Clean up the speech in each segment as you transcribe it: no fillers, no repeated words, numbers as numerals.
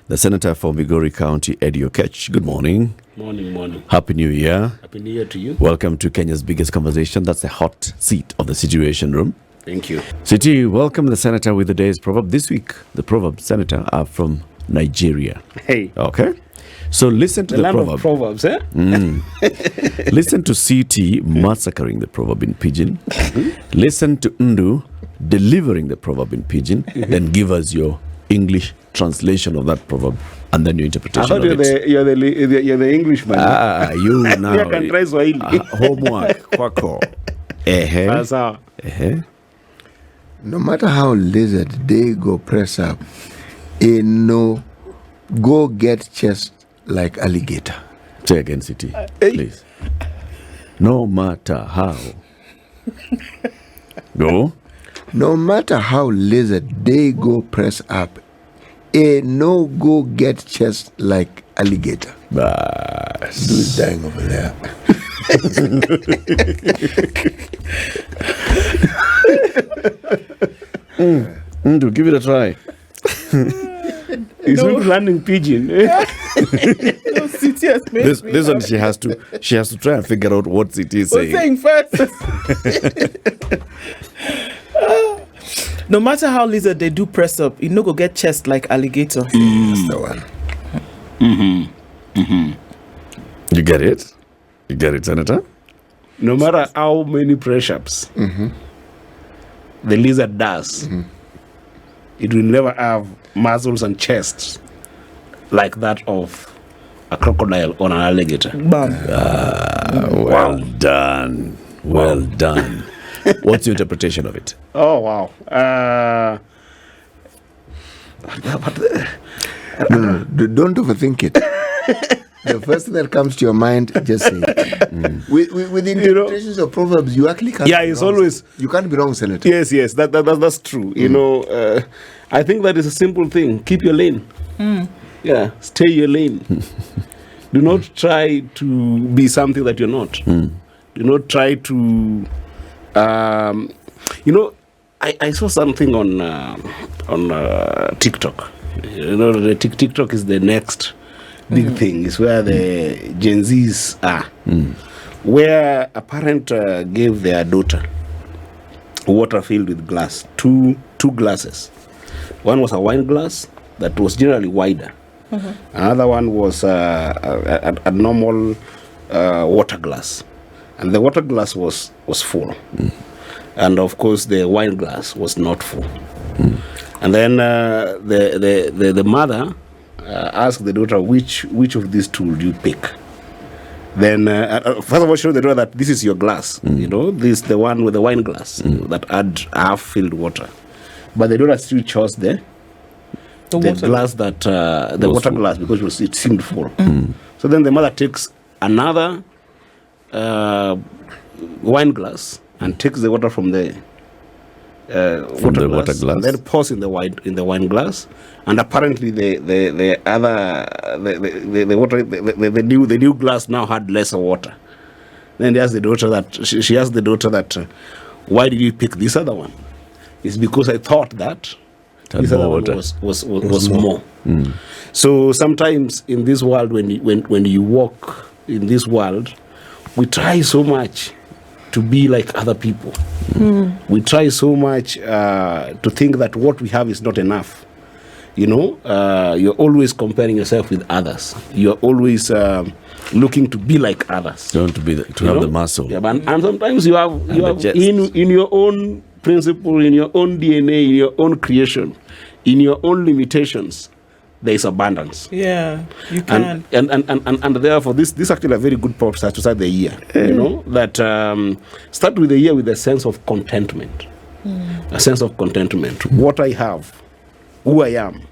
the Senator for Migori County, Eddy Oketch. Good morning. Morning. Happy New Year. Happy New Year to you. Welcome to Kenya's biggest conversation. That's the hot seat of the Situation Room. Thank you. City, welcome the Senator with the day's proverb. This week, the proverbs, Senator, are from Nigeria. Hey. Okay. So listen to the land proverb. Of proverbs, eh? Listen to CT massacring the proverb in Pidgin. Listen to Ndu delivering the proverb in Pidgin. Then give us your English translation of that proverb and then your interpretation I thought of it. you're the Englishman. You now. You can try Swahili. Homework. Kwako. Sasa. No matter how lizard they go press up, no go get chest like alligator. Say again, City, please. No matter how. Go. No matter how lizard they go press up, no go get chest like alligator. Bas. Who's dying over there? Ndu, give it a try. He's not learning Pidgin. This one she has to try and figure out what it is saying. Saying first. No matter how lizard they do press up, you no go get chest like alligator. That's the one. You get it? You get it, Senator? No matter how many press-ups the lizard does, it will never have muscles and chests like that of a crocodile or an alligator. Bam. Well done. Well done. What's your interpretation of it? Oh, wow. No, don't overthink it. The first thing that comes to your mind, just say it. With the interpretations of proverbs, you actually can't. Yeah, be it's wrong. always. You can't be wrong, Senator. Yes, that's true. You know, I think that is a simple thing. Keep your lane. Yeah, stay your lane. Do not try to be something that you're not. Do not try to. You know, I saw something on TikTok. You know, the TikTok is the next big thing. It's where the Gen Zs are. Where a parent gave their daughter water filled with glass, two glasses. One was a wine glass that was generally wider. Another one was a normal water glass. And the water glass was full. And of course the wine glass was not full. And then the mother asked the daughter, which of these two do you pick? Then first of all, show the daughter that this is your glass. You know, this the one with the wine glass that had half-filled water. But the daughter still chose the glass that the water full. Glass because it seemed full. So then the mother takes another wine glass and takes the water from the water glass, and then pours in the wine glass, and apparently the water the new glass now had lesser water. Then they asked the daughter that she asked the daughter that why did you pick this other one? It's because I thought that this other one was more. So sometimes in this world, when you walk in this world, we try so much to be like other people. We try so much to think that what we have is not enough. You know, you're always comparing yourself with others. You're always looking to be like others. You want to have the muscle. Yeah, and sometimes you have in your own principle, in your own DNA, in your own creation, in your own limitations, there is abundance. Yeah, you can. And therefore, this actually a very good purpose to start the year. You know, that start with the year with a sense of contentment. A sense of contentment. What I have, who I am,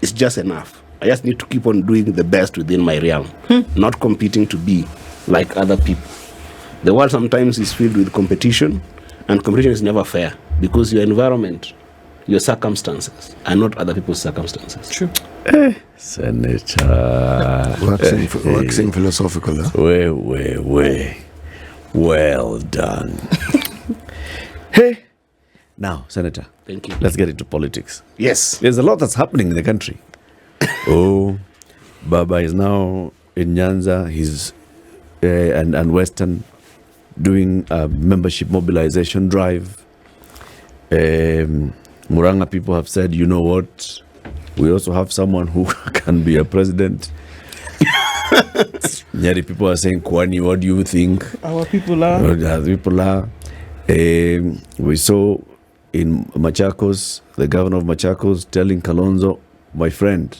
is just enough. I just need to keep on doing the best within my realm, not competing to be like other people. The world sometimes is filled with competition, and competition is never fair because your environment, your circumstances, are not other people's circumstances. True. Senator. Waxing philosophical, huh? Way. Well done. Hey. Now, Senator. Thank you. Let's get into politics. Yes. There's a lot that's happening in the country. Oh, Baba is now in Nyanza. He's and Western doing a membership mobilization drive. Muranga people have said, you know what? We also have someone who can be a president. Nyeri people are saying, Kwani, what do you think? Our people are. We saw in Machakos, the governor of Machakos telling Kalonzo, my friend,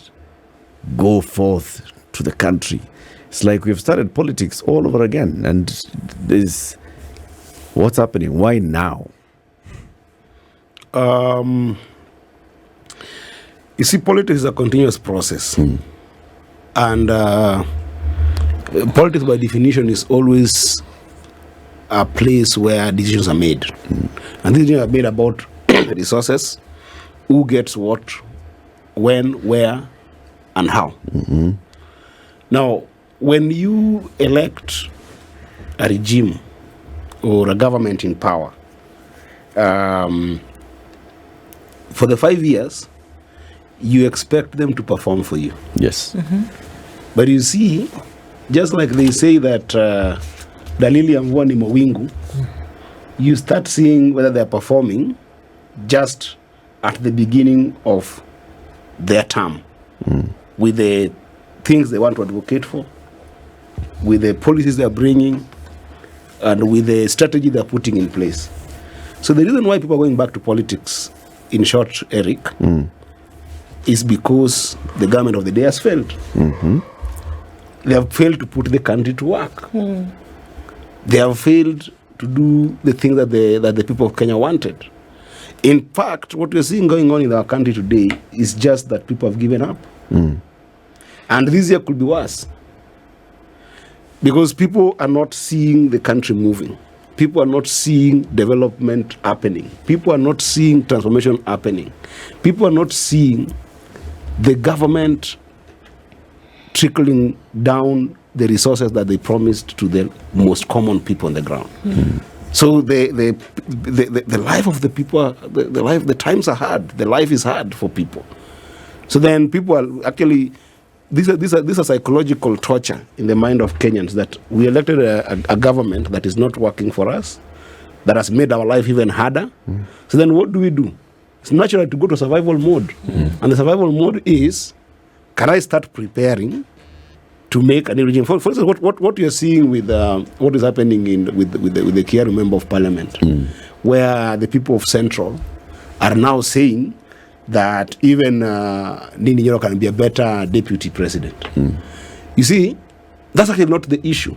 go forth to the country. It's like we've started politics all over again. And this, what's happening? Why now? You see, politics is a continuous process. And politics, by definition, is always a place where decisions are made. And decisions are made about resources, who gets what, when, where, and how. Now, when you elect a regime or a government in power, for the 5 years, you expect them to perform for you. Yes. But you see, just like they say that dalili ya mvua ni mawingu, you start seeing whether they're performing just at the beginning of their term, with the things they want to advocate for, with the policies they're bringing, and with the strategy they're putting in place. So the reason why people are going back to politics, in short, Eric, is because the government of the day has failed. They have failed to put the country to work. They have failed to do the things that the people of Kenya wanted. In fact, what we're seeing going on in our country today is just that people have given up. And this year could be worse. Because people are not seeing the country moving. People are not seeing development happening. People are not seeing transformation happening. People are not seeing the government trickling down the resources that they promised to the most common people on the ground. So the life of the people, the times are hard. The life is hard for people. So then people are actually, this is psychological torture in the mind of Kenyans, that we elected a government that is not working for us, that has made our life even harder. So then what do? It's natural to go to survival mode. And the survival mode is, can I start preparing to make an regime? For instance, what you're seeing with what is happening with the Kiaru Member of Parliament, where the people of Central are now saying that even Nini Nyoro can be a better deputy president. You see, that's actually not the issue.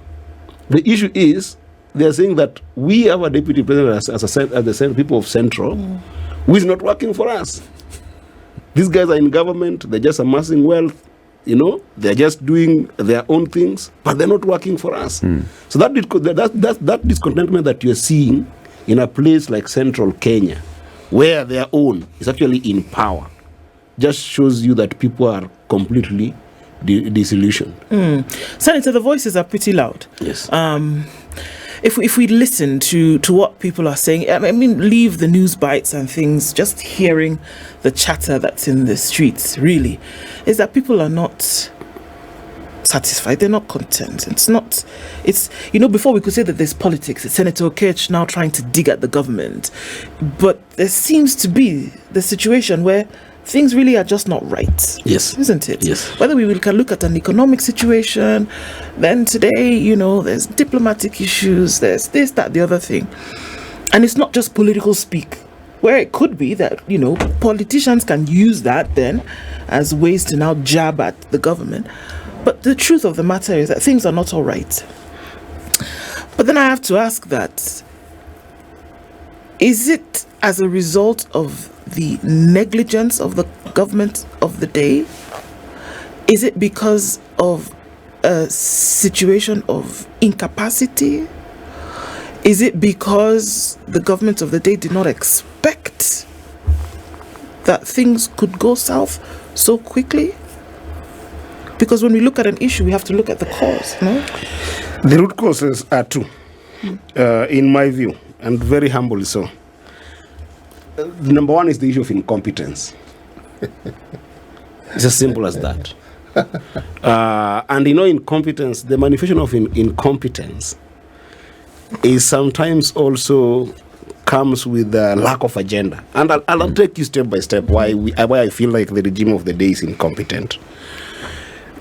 The issue is, they're saying that we have a deputy president as the people of Central, who is not working for us. These guys are in government, they're just amassing wealth, they're just doing their own things, but they're not working for us. So that discontentment that you're seeing in a place like Central Kenya, where their own is actually in power, just shows you that people are completely disillusioned. Senator, the voices are pretty loud. Yes. If we listen to what people are saying, I mean, leave the news bites and things, just hearing the chatter that's in the streets, really, is that people are not satisfied. They're not content. Before we could say that there's politics. It's Senator Oketch now trying to dig at the government. But there seems to be the situation where things really are just not right. Yes. Isn't it? Yes. Whether we can look at an economic situation, then today, there's diplomatic issues, there's this, that, the other thing. And it's not just political speak, where it could be that, politicians can use that then as ways to now jab at the government. But the truth of the matter is that things are not all right. But then I have to ask that, is it as a result of the negligence of the government of the day? Is it because of a situation of incapacity? Is it because the government of the day did not expect that things could go south so quickly? Because when we look at an issue, we have to look at the cause, no? The root causes are two, in my view, and very humbly so. Number one is the issue of incompetence. It's as simple as that. And incompetence, the manifestation of incompetence is sometimes also comes with a lack of agenda. And I'll take you step by step why I feel like the regime of the day is incompetent.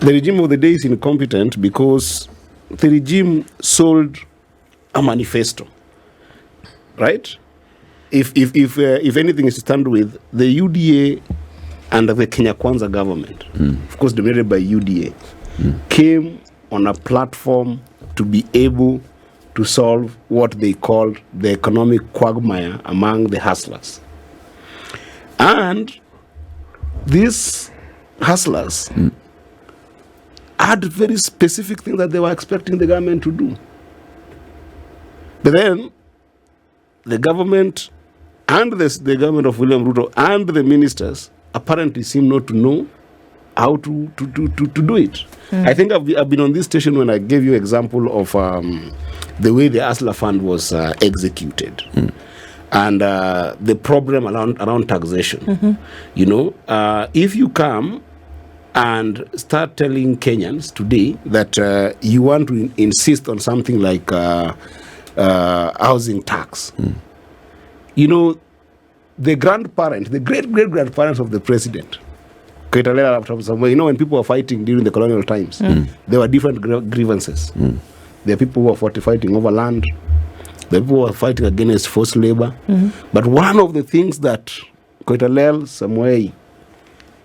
The regime of the day is incompetent because the regime sold a manifesto, right? If anything is to stand with, the UDA and the Kenya Kwanza government, of course dominated by UDA, came on a platform to be able to solve what they called the economic quagmire among the hustlers. And these hustlers had very specific things that they were expecting the government to do. But then the government and the government of William Ruto and the ministers apparently seem not to know how to do it. I think I've been on this station when I gave you example of the way the Asla Fund was executed. And the problem around taxation. If you come and start telling Kenyans today that you want to insist on something like housing tax, the grandparent, the great-great-grandparents of the president, when people were fighting during the colonial times, there were different grievances. There are people who were fighting over land. There are people who were fighting against forced labor. But one of the things that Koitalel Samoei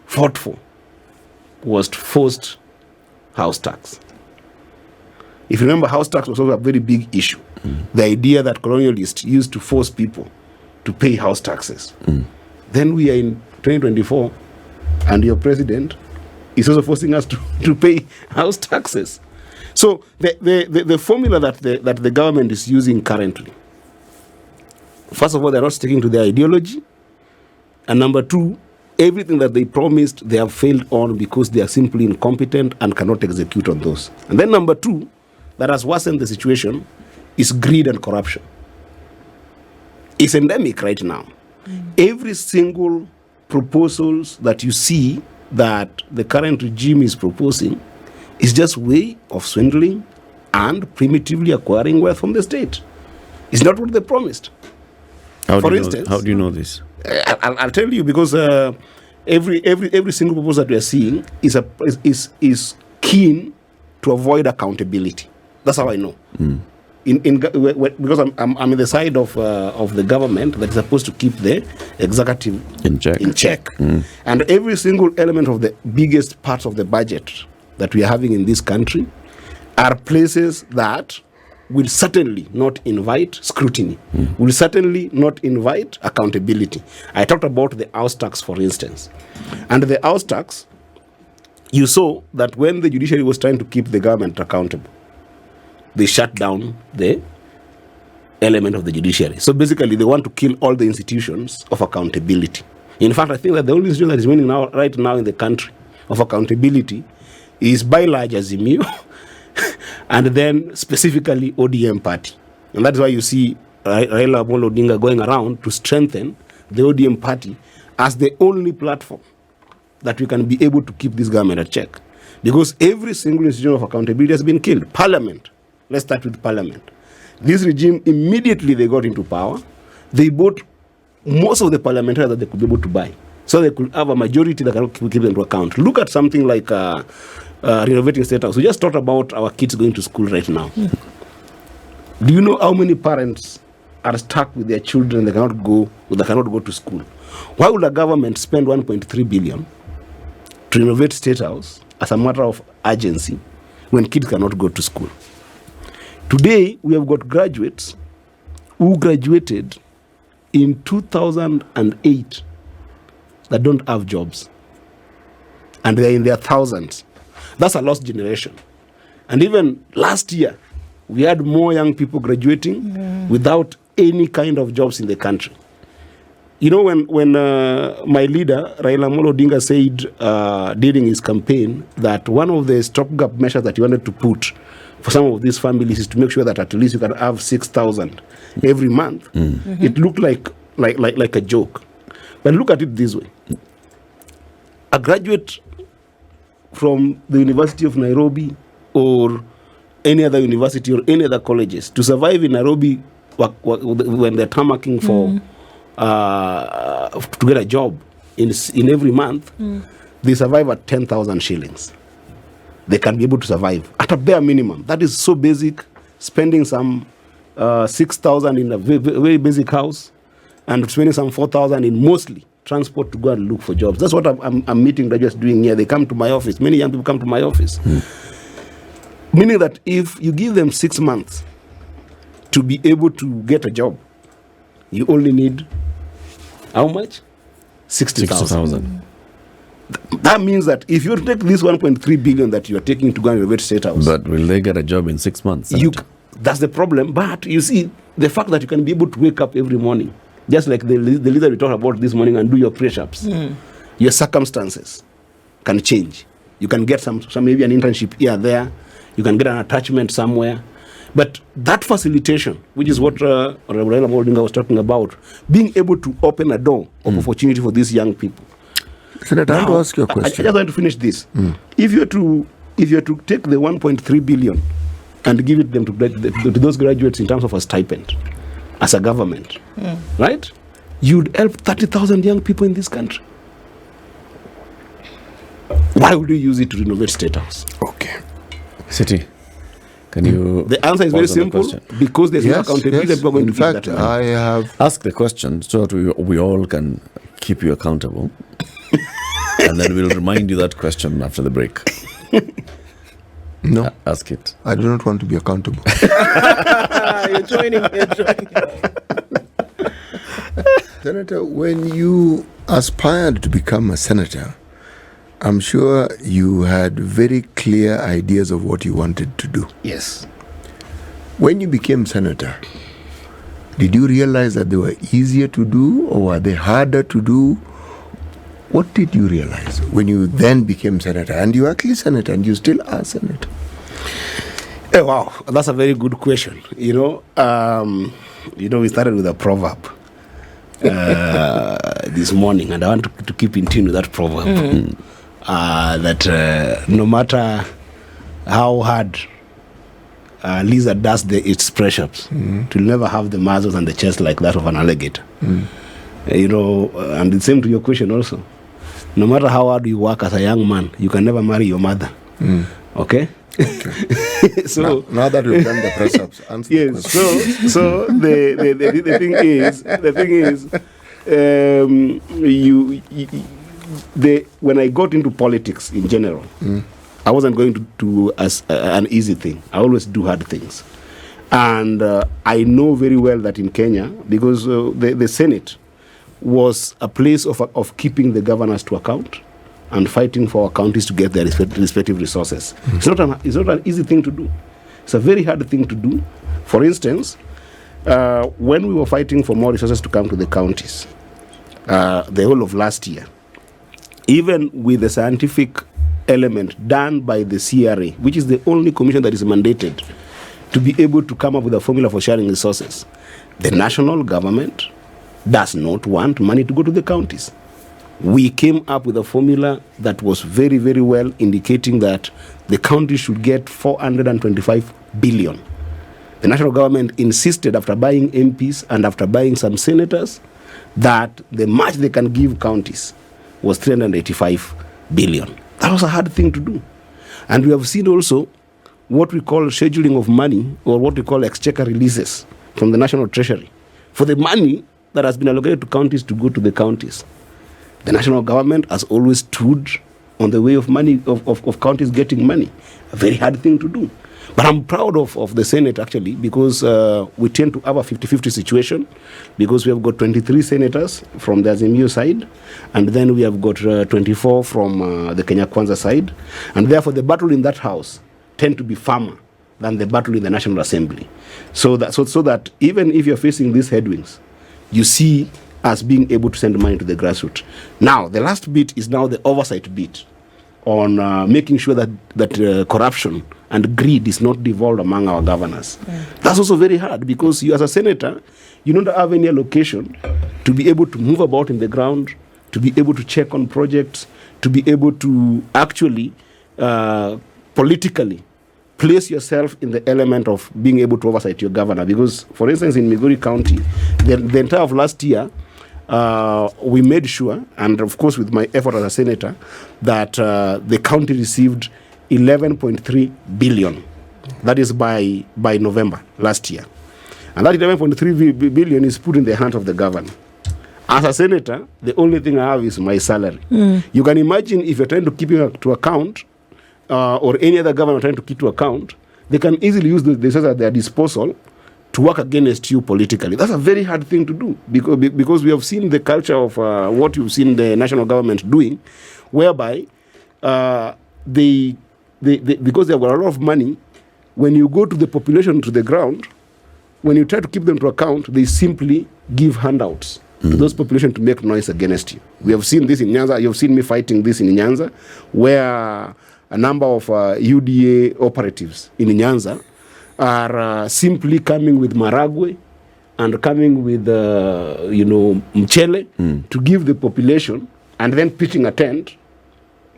fought for was forced house tax. If you remember, house tax was also a very big issue. The idea that colonialists used to force people to pay house taxes. Then we are in 2024, and your president is also forcing us to pay house taxes. So the formula that the government is using currently, first of all, they're not sticking to their ideology, and number two, everything that they promised, they have failed on because they are simply incompetent and cannot execute on those. And then number two, that has worsened the situation, is greed and corruption. It's endemic right now. Every single proposals that you see that the current regime is proposing is just way of swindling and primitively acquiring wealth from the state. It's not what they promised. How do you know this? I'll tell you, because every single proposal that we are seeing is keen to avoid accountability. That's how I know. Because I'm in the side of the government that is supposed to keep the executive in check. And every single element of the biggest parts of the budget that we are having in this country are places that will certainly not invite scrutiny, will certainly not invite accountability. I talked about the house tax, for instance. And the house tax, you saw that when the judiciary was trying to keep the government accountable, they shut down the element of the judiciary. So basically, they want to kill all the institutions of accountability. In fact, I think that the only institution that is winning right now in the country of accountability is by large Azimio, and then specifically ODM party. And that's why you see Raila Amolo Odinga going around to strengthen the ODM party as the only platform that we can be able to keep this government at check. Because every single institution of accountability has been killed. Parliament. Let's start with Parliament. This regime, immediately they got into power, they bought most of the parliamentarians that they could be able to buy, so they could have a majority that can keep them into account. Look at something like renovating State House. We just talked about our kids going to school right now. Do you know how many parents are stuck with their children? They cannot go to school. Why would a government spend 1.3 billion to renovate State House as a matter of urgency when kids cannot go to school? Today, we have got graduates who graduated in 2008 that don't have jobs. And they're in their thousands. That's a lost generation. And even last year, we had more young people graduating without any kind of jobs in the country. You know, when my leader, Raila Amolo Odinga, said during his campaign that one of the stopgap measures that he wanted to put for some of these families is to make sure that at least you can have 6,000 every month. It looked like a joke. But look at it this way. A graduate from the University of Nairobi or any other university or any other colleges to survive in Nairobi when they're tarmacking for to get a job in every month, they survive at 10,000 shillings. They can be able to survive at a bare minimum. That is so basic. Spending some 6,000 in a very basic house and spending some 4,000 in mostly transport to go and look for jobs. That's what I'm meeting graduates doing here. They come to my office. Many young people come to my office. Meaning that if you give them 6 months to be able to get a job, you only need how much? 60,000. That means that if you take this 1.3 billion that you are taking to go and renovate State House, But will they get a job in 6 months? That's the problem. But you see, the fact that you can be able to wake up every morning, just like the leader we talked about this morning, and do your press-ups, your circumstances can change. You can get some maybe an internship here or there. You can get an attachment somewhere. But that facilitation, which is what Raila Odinga was talking about, being able to open a door of opportunity for these young people. Senator, I want to ask you a question. I just want to finish this. If you're to take the 1.3 billion and give it them to those graduates in terms of a stipend as a government, right? You'd help 30,000 young people in this country. Why would you use it to renovate State House? Okay. City, can you... The answer is very simple. Because there's no accountability, people are going in to give fact, that. I have... Ask the question so that we all can keep you accountable. And then we'll remind you that question after the break. No, Ask it. I do not want to be accountable. You're joining. Senator, when you aspired to become a senator, I'm sure you had very clear ideas of what you wanted to do. Yes. When you became senator, did you realize that they were easier to do or were they harder to do? What did you realize when you then became senator? And you are actually senator and you still are senator. Wow, that's a very good question. We started with a proverb this morning, and I want to keep in tune with that proverb. That no matter how hard lizard does its press-ups, it will never have the muscles and the chest like that of an alligator. And the same to your question also. No matter how hard you work as a young man, you can never marry your mother. Okay? So now that we've done the press-ups, answer the yes. question. So the thing is, when I got into politics in general, I wasn't going to do as an easy thing. I always do hard things, and I know very well that in Kenya, because the Senate was a place of keeping the governors to account and fighting for our counties to get their respective resources. It's not an easy thing to do. It's a very hard thing to do. For instance, when we were fighting for more resources to come to the counties, the whole of last year, even with the scientific element done by the CRA, which is the only commission that is mandated to be able to come up with a formula for sharing resources, the national government does not want money to go to the counties. We came up with a formula that was very, very well indicating that the county should get 425 billion. The national government insisted, after buying MPs and after buying some senators, that the much they can give counties was 385 billion. That was a hard thing to do. And we have seen also what we call scheduling of money, or what we call exchequer releases from the National Treasury, for the money that has been allocated to counties to go to the counties. The national government has always stood on the way of money, of counties getting money. A very hard thing to do. But I'm proud of the Senate, actually, because we tend to have a 50-50 situation, because we have got 23 senators from the Azimio side, and then we have got 24 from the Kenya Kwanza side, and therefore the battle in that house tend to be firmer than the battle in the National Assembly. So that even if you're facing these headwinds, you see us being able to send money to the grassroots. Now, the last bit is now the oversight bit on making sure that corruption and greed is not devolved among our governors. That's also very hard, because you, as a senator, you don't have any allocation to be able to move about in the ground, to be able to check on projects, to be able to actually politically place yourself in the element of being able to oversight your governor. Because, for instance, in Migori County, the entire of last year, we made sure, and of course with my effort as a senator, that the county received 11.3 billion. That is by November last year. And that 11.3 billion is put in the hands of the governor. As a senator, the only thing I have is my salary. You can imagine if you're trying to keep it to account, or any other government trying to keep to account, they can easily use the resources at their disposal to work against you politically. That's a very hard thing to do, because we have seen the culture of what you've seen the national government doing, whereby they because they've got a lot of money, when you go to the population, to the ground, when you try to keep them to account, they simply give handouts to those population to make noise against you. We have seen this in Nyanza. You've seen me fighting this in Nyanza, where a number of UDA operatives in Nyanza are simply coming with maragwe and coming with, mchele to give the population, and then pitching a tent.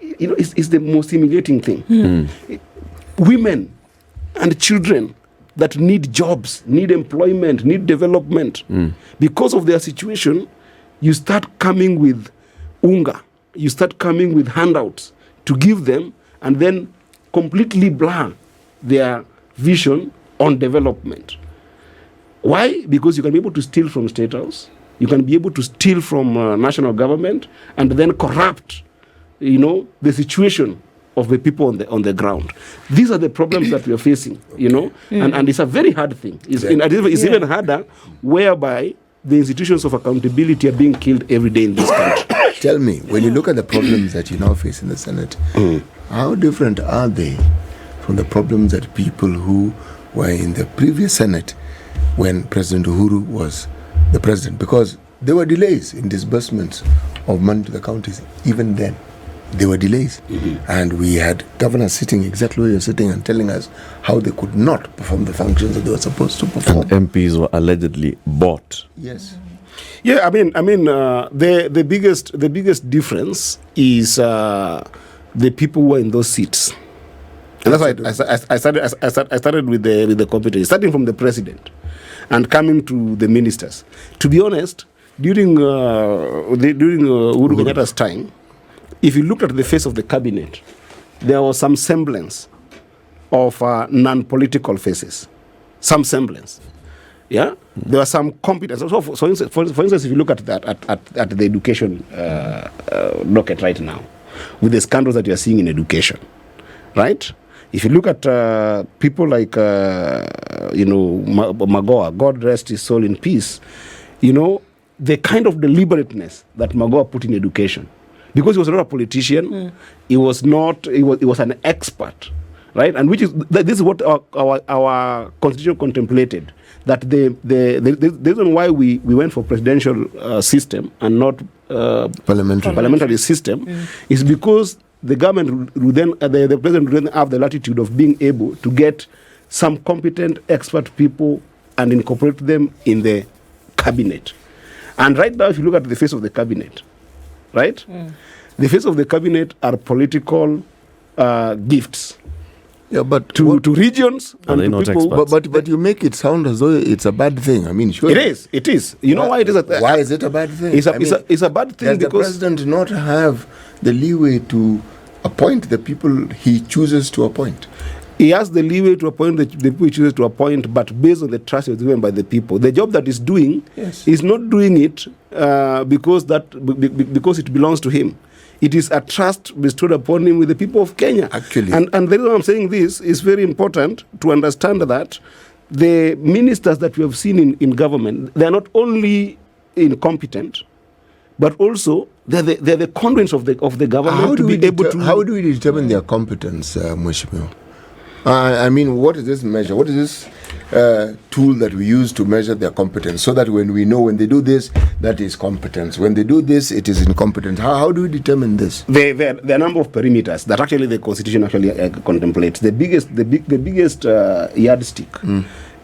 It's the most humiliating thing. Women and children that need jobs, need employment, need development. Because of their situation, you start coming with unga, you start coming with handouts to give them, and then completely blur their vision on development. Why? Because you can be able to steal from State House, you can be able to steal from national government, and then corrupt, the situation of the people on the ground. These are the problems that we are facing, and it's a very hard thing. It's even harder, whereby the institutions of accountability are being killed every day in this country. Tell me, when you look at the problems that you now face in the Senate, how different are they from the problems that people who were in the previous Senate when President Uhuru was the president? Because there were delays in disbursements of money to the counties. Even then, there were delays. And we had governors sitting exactly where you're sitting and telling us how they could not perform the functions that they were supposed to perform. And MPs were allegedly bought. Yes. Yeah, I mean, the biggest difference is the people who were in those seats, and that's why I started with the competence, starting from the president, and coming to the ministers. To be honest, during Uhuru Kenyatta's time, if you looked at the face of the cabinet, there was some semblance of non-political faces, some semblance. Yeah, there was some competence. So, for instance, if you look at that at the education docket right now, with the scandals that you are seeing in education, right? If you look at people like Magoa, God rest his soul in peace, the kind of deliberateness that Magoa put in education, because he was not a politician, he was an expert, right? And this is what our constitution contemplated. That the reason why we went for presidential system and not parliamentary system is because the government would then, the president would then have the latitude of being able to get some competent expert people and incorporate them in the cabinet. And right now, if you look at the face of the cabinet, right, the face of the cabinet are political gifts. Yeah, but to regions and to people. But you make it sound as though it's a bad thing. I mean, sure. It is. You know why it is? Why is it a bad thing? It's a bad thing does because the president not have the leeway to appoint the people he chooses to appoint? He has the leeway to appoint the people he chooses to appoint, but based on the trust is given by the people. The job that he's doing, is not doing it because it belongs to him. It is a trust bestowed upon him with the people of Kenya. Actually. And the reason I'm saying this is very important to understand that the ministers that we have seen in government, they are not only incompetent, but also they're the conduits of the government. How do we determine their competence, Mheshimiwa? I mean, what is this measure? What is this tool that we use to measure their competence, so that when we know when they do this, that is competence. When they do this, it is incompetence. How do we determine this? There are a number of perimeters that actually the Constitution actually contemplates. The biggest yardstick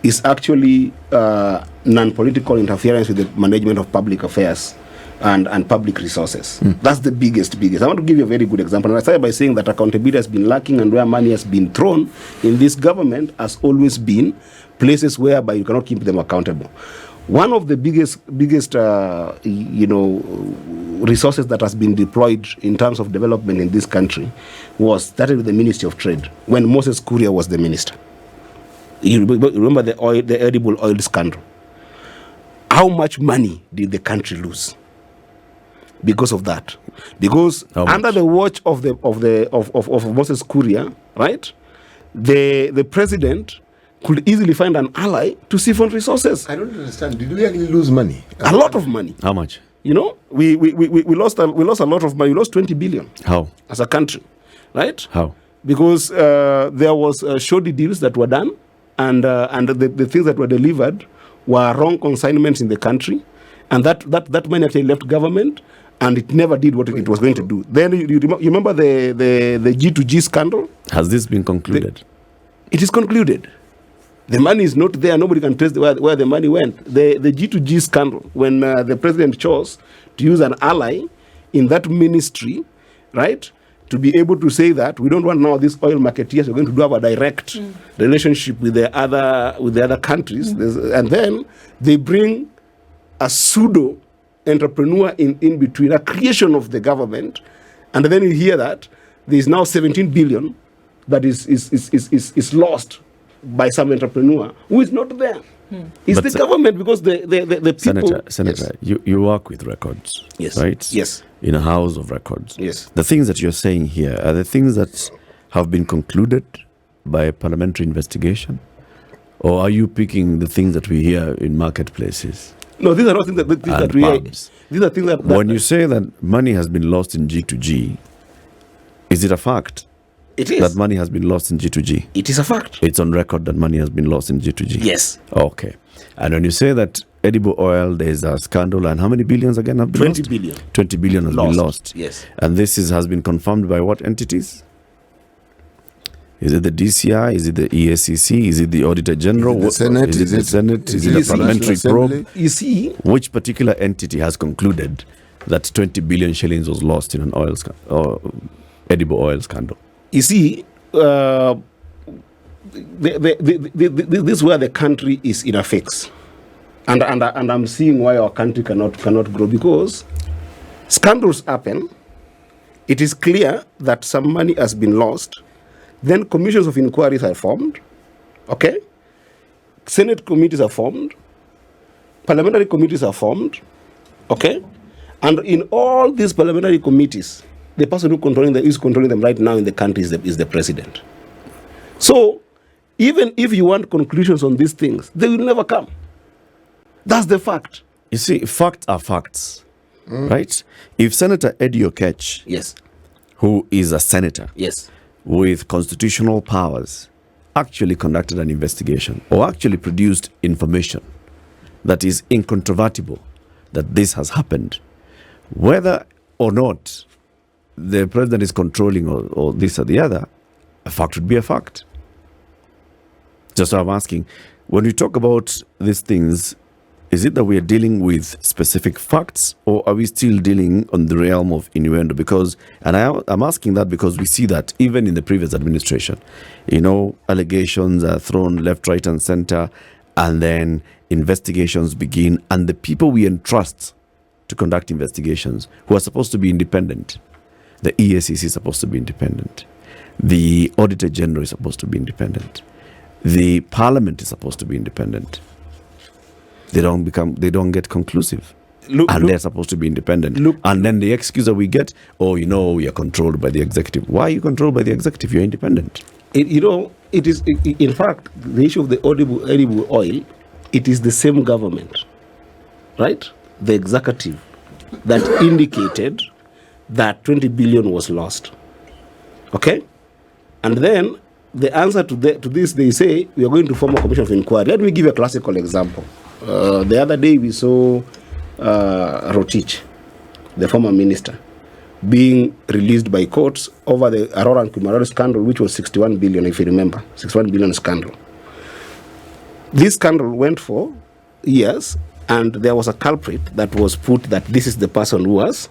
is actually non-political interference with the management of public affairs and public resources. That's the biggest. I want to give you a very good example. And I started by saying that accountability has been lacking, and where money has been thrown in this government has always been places whereby you cannot keep them accountable. One of the biggest resources that has been deployed in terms of development in this country was started with the Ministry of Trade when Moses Kuria was the minister. You remember the edible oil scandal? How much money did the country lose because of that? Because under the watch of Moses Kuria, right, the president could easily find an ally to siphon resources. I don't understand. Did we actually lose money? A lot of money. How much? We lost a lot of money. We lost 20 billion. How? As a country, right? How? Because there was shoddy deals that were done, and the things that were delivered were wrong consignments in the country, and that money actually left government, and it never did what it was going to do. Then you remember the G2G scandal? Has this been concluded? It is concluded. The money is not there. Nobody can trace where the money went. The G2G scandal, when the president chose to use an ally in that ministry, right, to be able to say that we don't want now these oil marketeers. We're going to have a direct relationship with the other countries, and then they bring a pseudo entrepreneur in between, a creation of the government, and then you hear that there is now 17 billion that is lost by some entrepreneur who is not there. It's the government, because the people... Senator, yes. you work with records, yes, right? Yes. In a house of records. Yes. The things that you're saying here are the things that have been concluded by a parliamentary investigation? Or are you picking the things that we hear in marketplaces? No, these are not things that we hear. These are things that... When you say that money has been lost in G2G, is it a fact? It is. That money has been lost in G2G? It is a fact. It's on record that money has been lost in G2G? Yes. Okay. And when you say that edible oil, there's a scandal, and how many billions again have been 20 lost? billion. 20 billion has been lost. Yes. And this has been confirmed by what entities? Is it the DCI? Is it the EACC? Is it the Auditor General? Is it the Senate? Is it the Senate? Is it a parliamentary probe? You see... Which particular entity has concluded that 20 billion shillings was lost in an oil edible oil scandal? You see, this is where the country is in a fix. And I'm seeing why our country cannot grow, because scandals happen. It is clear that some money has been lost. Then commissions of inquiries are formed. Okay? Senate committees are formed. Parliamentary committees are formed. Okay? And in all these parliamentary committees, the person who is controlling them right now in the country is the president. So, even if you want conclusions on these things, they will never come. That's the fact. You see, facts are facts, right? If Senator Eddy Oketch, Yes. who is a senator Yes. with constitutional powers, actually conducted an investigation or actually produced information that is incontrovertible that this has happened, whether or not the president is controlling or this or the other, a fact would be a fact. Just so I'm asking, when we talk about these things, is it that we are dealing with specific facts, or are we still dealing on the realm of innuendo? Because, and I'm asking that because we see that even in the previous administration, allegations are thrown left, right, and center, and then investigations begin, and the people we entrust to conduct investigations, who are supposed to be independent, the EACC is supposed to be independent, the Auditor General is supposed to be independent, the Parliament is supposed to be independent. They don't get conclusive. They're supposed to be independent. And then the excuse that we get, we are controlled by the executive. Why are you controlled by the executive? You're independent. It is, in fact, the issue of the edible oil, it is the same government, right? The executive that indicated that 20 billion was lost. Okay? And then the answer to this, they say, we are going to form a commission of inquiry. Let me give you a classical example. The other day we saw Rotich, the former minister, being released by courts over the Aurora and Kumarori scandal, which was 61 billion, if you remember, 61 billion scandal. This scandal went for years, and there was a culprit that was put that this is the person who was.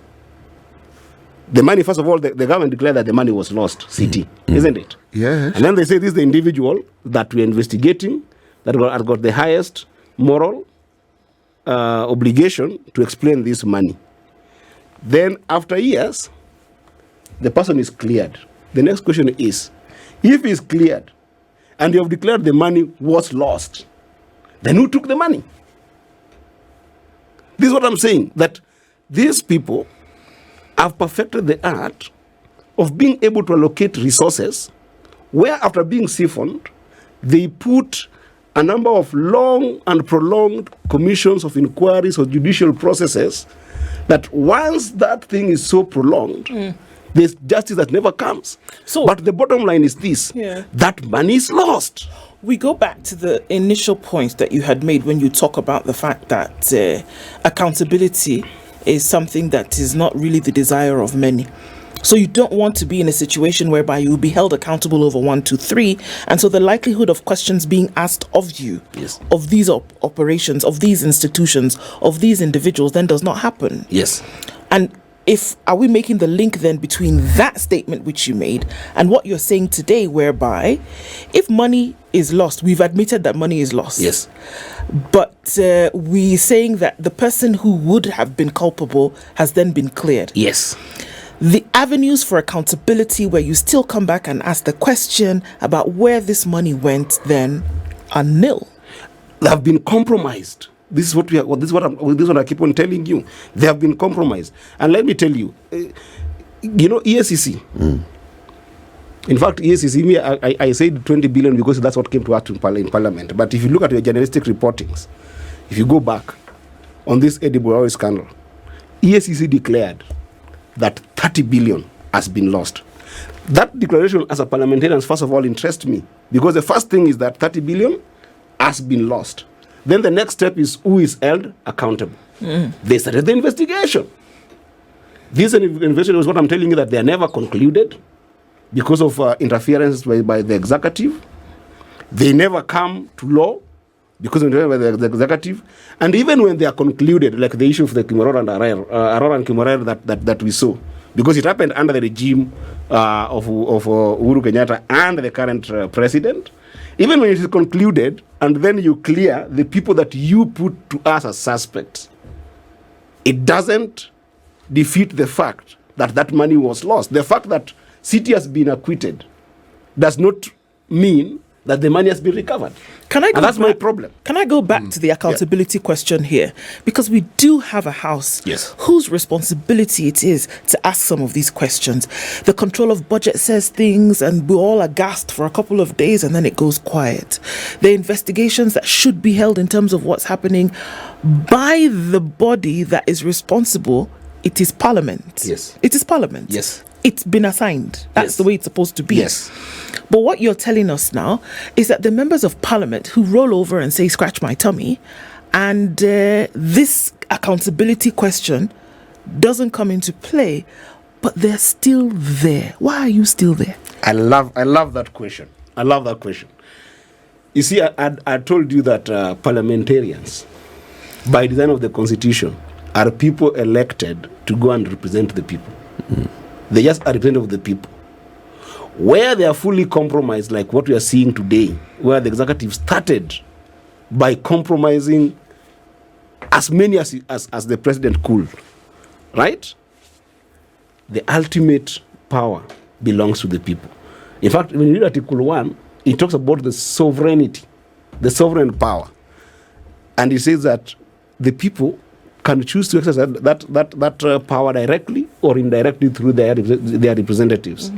The money, first of all, the government declared that the money was lost, CT, isn't it? Yes. And then they say this is the individual that we're investigating, that has got the highest moral obligation to explain this money. Then after years, the person is cleared. The next question is, if he's cleared and you have declared the money was lost, then who took the money? This is what I'm saying, that these people have perfected the art of being able to allocate resources where after being siphoned, they put a number of long and prolonged commissions of inquiries or judicial processes that once that thing is so prolonged, there's justice that never comes. So- but the bottom line is this, that money is lost. We go back to the initial point that you had made when you talk about the fact that accountability is something that is not really the desire of many. So you don't want to be in a situation whereby you will be held accountable over 1, 2, 3, and so the likelihood of questions being asked of you, Yes. of these operations, of these institutions, of these individuals, then does not happen. Yes. And are we making the link then between that statement which you made and what you're saying today, whereby if money is lost, we've admitted that money is lost. Yes. But we're saying that the person who would have been culpable has then been cleared. Yes. The avenues for accountability where you still come back and ask the question about where this money went then are nil. They have been compromised. This is what I keep on telling you. They have been compromised. And let me tell you, ESCC. In fact, ESCC, I said 20 billion because that's what came to us in Parliament. But if you look at your journalistic reportings, if you go back on this Eddy Oketch scandal, ESCC declared that 30 billion has been lost. That declaration as a parliamentarian, first of all, interests me because the first thing is that 30 billion has been lost. Then the next step is who is held accountable. They started the investigation. This investigation is what I'm telling you, that they are never concluded because of interference by the executive. They never come to law because of interference by the executive. And even when they are concluded, like the issue of the Aurora and Kimorere that we saw, because it happened under the regime of Uhuru Kenyatta and the current president, even when it is concluded and then you clear the people that you put to us as suspects, it doesn't defeat the fact that that money was lost. The fact that City has been acquitted does not mean that the money has been recovered. And that's my problem. Can I go back to the accountability question here? Because we do have a house whose responsibility it is to ask some of these questions. The control of budget says things and we're all aghast for a couple of days and then it goes quiet. The investigations that should be held in terms of what's happening by the body that is responsible, it is Parliament. Yes. It is Parliament. Yes. It's been assigned. That's the way it's supposed to be. Yes. But what you're telling us now is that the members of Parliament who roll over and say, scratch my tummy, and this accountability question doesn't come into play, but they're still there. Why are you still there? I love that question. I love that question. You see, I told you that parliamentarians, by design of the Constitution, are people elected to go and represent the people. They just are representative of the people. Where they are fully compromised, like what we are seeing today, where the executive started by compromising as many as the president could, right? The ultimate power belongs to the people. In fact, when you read Article 1, it talks about the sovereignty, the sovereign power. And it says that the people can choose to exercise that power directly or indirectly through their representatives.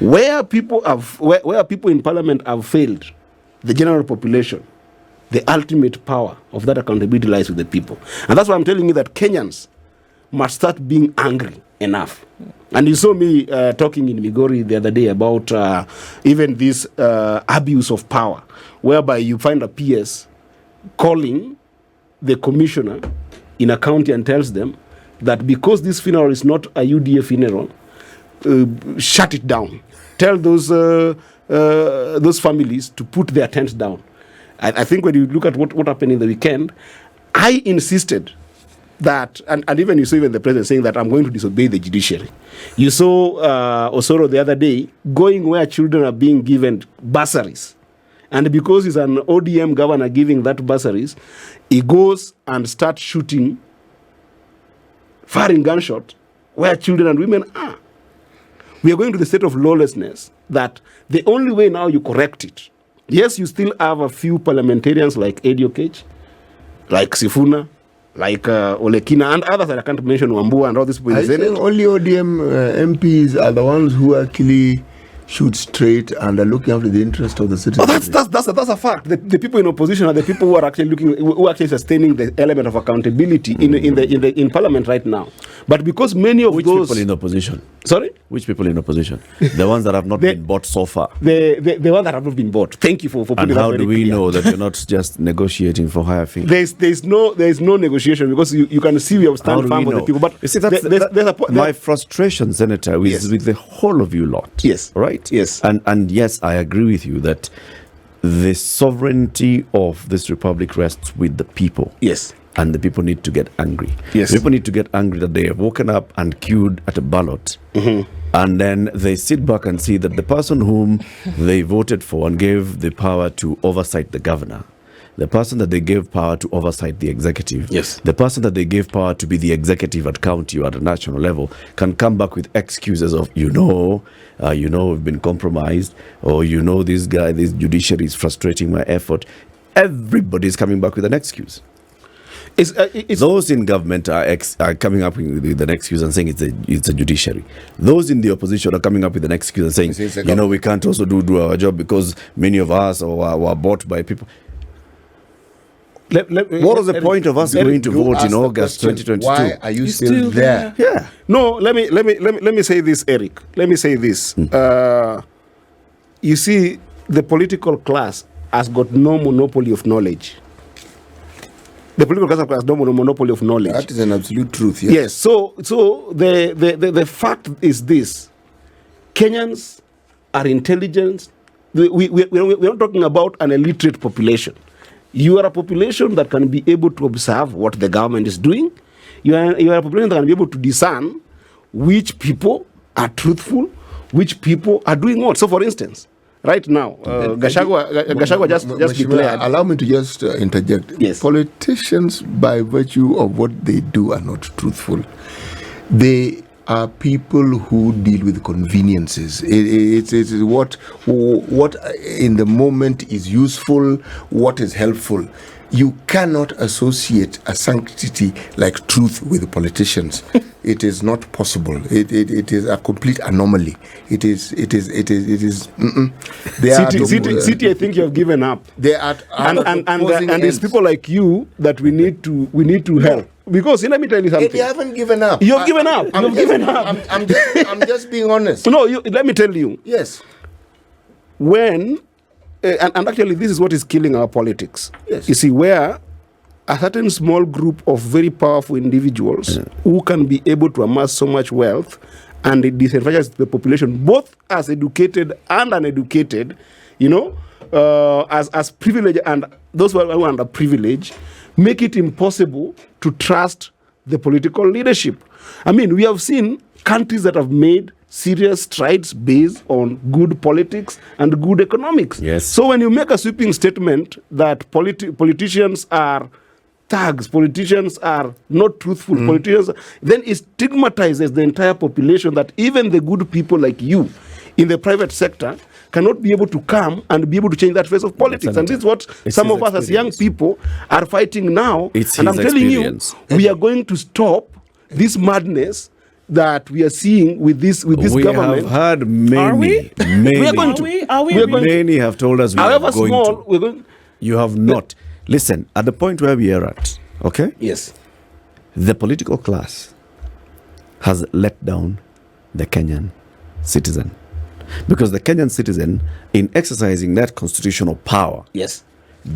Where people in Parliament have failed the general population, the ultimate power of that accountability lies with the people. And that's why I'm telling you that Kenyans must start being angry enough. And you saw me talking in Migori the other day about even this abuse of power, whereby you find a PS calling the commissioner in a county and tells them that because this funeral is not a UDA funeral, shut it down. Tell those families to put their tents down. I think when you look at what happened in the weekend, I insisted that, and even you saw even the president saying that I'm going to disobey the judiciary. You saw Osoro the other day going where children are being given bursaries. And because he's an ODM governor giving that bursaries, he goes and starts shooting, firing gunshot where children and women are. We are going to the state of lawlessness that the only way now you correct it. Yes, you still have a few parliamentarians like Eddy Oketch, like Sifuna, like Olekina, and others that I can't mention, Wambua and all these people in the I Senate. think only ODM MPs are the ones who actually shoot straight and are looking after the interest of the citizens. Oh, that's a fact. The people in opposition are the people who are actually who are actually sustaining the element of accountability in Parliament right now. But because many of Which those people in opposition? Sorry? Which people in opposition? The ones that have not been bought so far. The ones that have not been bought. Thank you for putting And that how very do we clear. know that you're not just negotiating for higher fees? There's no negotiation because you can see we have How stand do firm we with the know? people. But You see, that's my there- frustration, Senator, is Yes. with the whole of you lot. Yes. Right? Yes. And yes, I agree with you that the sovereignty of this republic rests with the people. Yes. And the people need to get angry. Yes. People need to get angry that they have woken up and queued at a ballot. And then they sit back and see that the person whom they voted for and gave the power to oversight the governor, the person that they gave power to oversight the executive, Yes. the person that they gave power to be the executive at county or at a national level can come back with excuses of, we've been compromised, or this judiciary is frustrating my effort. Everybody's coming back with an excuse. Those in government are coming up with an excuse and saying it's a judiciary. Those in the opposition are coming up with an excuse and saying, we can't also do our job because many of us were bought by people. What was the point of us going to vote in August 2022? Why are you still there? Yeah. No, let me say this, Eric. Let me say this. You see, the political class has got no monopoly of knowledge. The political class has no monopoly of knowledge. That is an absolute truth. Yes. So the fact is this: Kenyans are intelligent. We're not talking about an illiterate population. You are a population that can be able to observe what the government is doing. You are a population that can be able to discern which people are truthful, which people are doing what. So, for instance, right now, Gachagua just declared. Allow me to just interject. Yes. Politicians, by virtue of what they do, are not truthful. They are people who deal with conveniences. It's what in the moment is useful, what is helpful. You cannot associate a sanctity like truth with politicians. It is not possible. It is a complete anomaly. It is. City, I think you have given up. They are and it's people like you that we need to help. Because let me tell you something. They haven't given up. You've given up. You've given up. I'm just being honest. No, let me tell you. Yes. When and actually this is what is killing our politics. Yes. You see, where a certain small group of very powerful individuals who can be able to amass so much wealth and it disenfranchises the population, both as educated and uneducated, as privileged and those who are underprivileged, make it impossible to trust the political leadership. I mean, we have seen countries that have made serious strides based on good politics and good economics. Yes. So when you make a sweeping statement that politicians are thugs, politicians are not truthful, politicians, then it stigmatizes the entire population that even the good people like you in the private sector cannot be able to come and be able to change that face of politics. And this is what some of us as young people are fighting now. And I'm telling you, we are going to stop this madness that we are seeing with this government. We have heard many. We are going to. Are we? Many have told us we However are going small, to. we're going. You have not. Listen, at the point where we are at, okay? Yes. The political class has let down the Kenyan citizen. Because the Kenyan citizen, in exercising that constitutional power, Yes.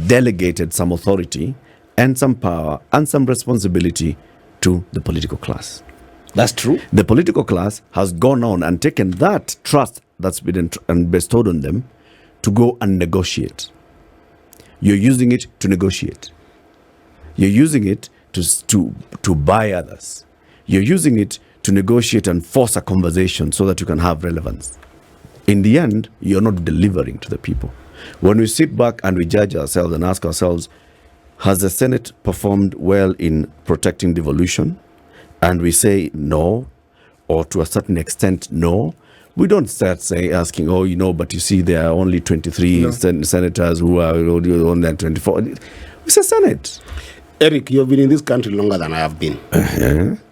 delegated some authority and some power and some responsibility to the political class. That's true. The political class has gone on and taken that trust that's been bestowed on them to go and negotiate. You're using it to negotiate. You're using it to buy others. You're using it to negotiate and force a conversation so that you can have relevance. In the end, you're not delivering to the people. When we sit back and we judge ourselves and ask ourselves, has the Senate performed well in protecting devolution? And we say no, or to a certain extent no. We don't start asking, but you see there are only 23 senators who are on that 24. It's a Senate. Eric, you've been in this country longer than I have been,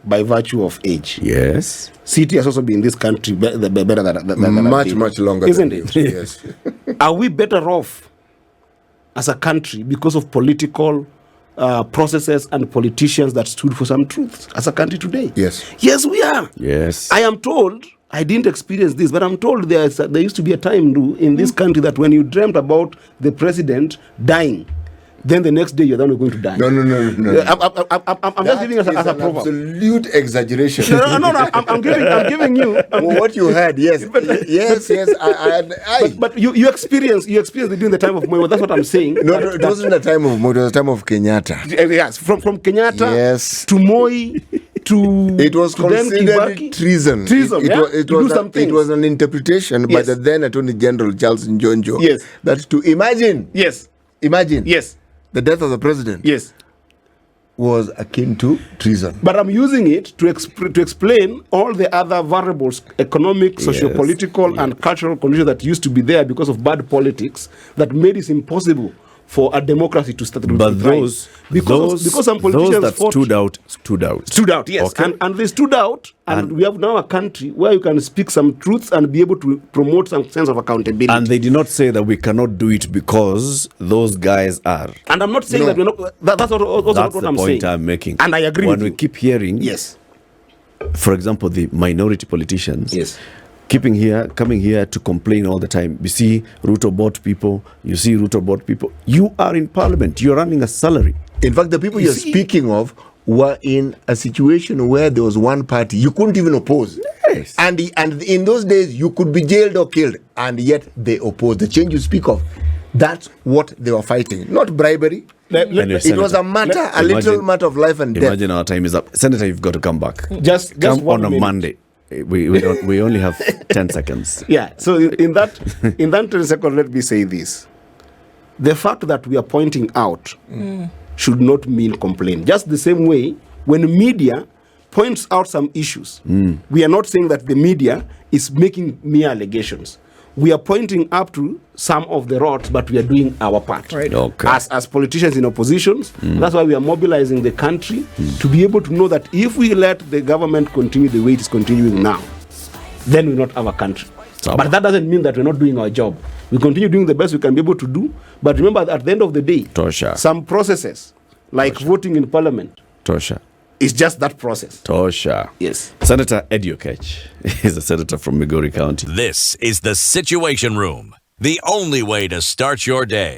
by virtue of age. Yes. City has also been in this country better than much longer, isn't than it? you. Yes. Are we better off as a country because of political processes and politicians that stood for some truths as a country today? Yes. Yes, we are. Yes. I am told, I didn't experience this, but I'm told there used to be a time in this country that when you dreamt about the president dying, then the next day you're then going to die. No. I'm just giving us as a proverb. Absolute exaggeration. No. I'm giving you. What you had, yes. But you experienced it during the time of Moi. That's what I'm saying. No, it wasn't the time of Moi. It was the time of Kenyatta. Yes, from Kenyatta to Moi to it was to considered treason. It was an interpretation by the then Attorney General Charles Njonjo. Yes. That to imagine. Yes. The death of the president. Yes. Was akin to treason. But I'm using it to explain all the other variables, economic, socio-political, and cultural conditions that used to be there because of bad politics that made it impossible for a democracy to start. But those some politicians that stood out. Yes, okay. and they stood out, and we have now a country where you can speak some truths and be able to promote some sense of accountability. And they did not say that we cannot do it because those guys are. And I'm not saying that we're not. That's what I'm saying. Point I'm making. And I agree. When with we you. keep hearing, yes, for example, the minority politicians, yes, coming here to complain all the time. You see Ruto bought people. You are in parliament. You're running a salary. In fact, the people you're speaking of were in a situation where there was one party you couldn't even oppose. Yes. And in those days, you could be jailed or killed, and yet they opposed. The change you speak of, that's what they were fighting. Not bribery. It was a matter, little matter of life and death. Imagine our time is up. Senator, you've got to come back. Just come on a minute. Monday. We only have 10 seconds. Yeah. So in that 10 seconds, let me say this: the fact that we are pointing out should not mean complain. Just the same way, when media points out some issues, we are not saying that the media is making mere allegations. We are pointing up to some of the rots, but we are doing our part. Right. Okay. As politicians in oppositions, that's why we are mobilizing the country to be able to know that if we let the government continue the way it is continuing now, then we'll not have a country. But that doesn't mean that we're not doing our job. We continue doing the best we can be able to do. But remember that at the end of the day, Tosha. some processes, like voting in parliament, Tosha. is just that process. Tosha. Yes. Senator Eddy Oketch is a senator from Migori County. This is the Situation Room, the only way to start your day.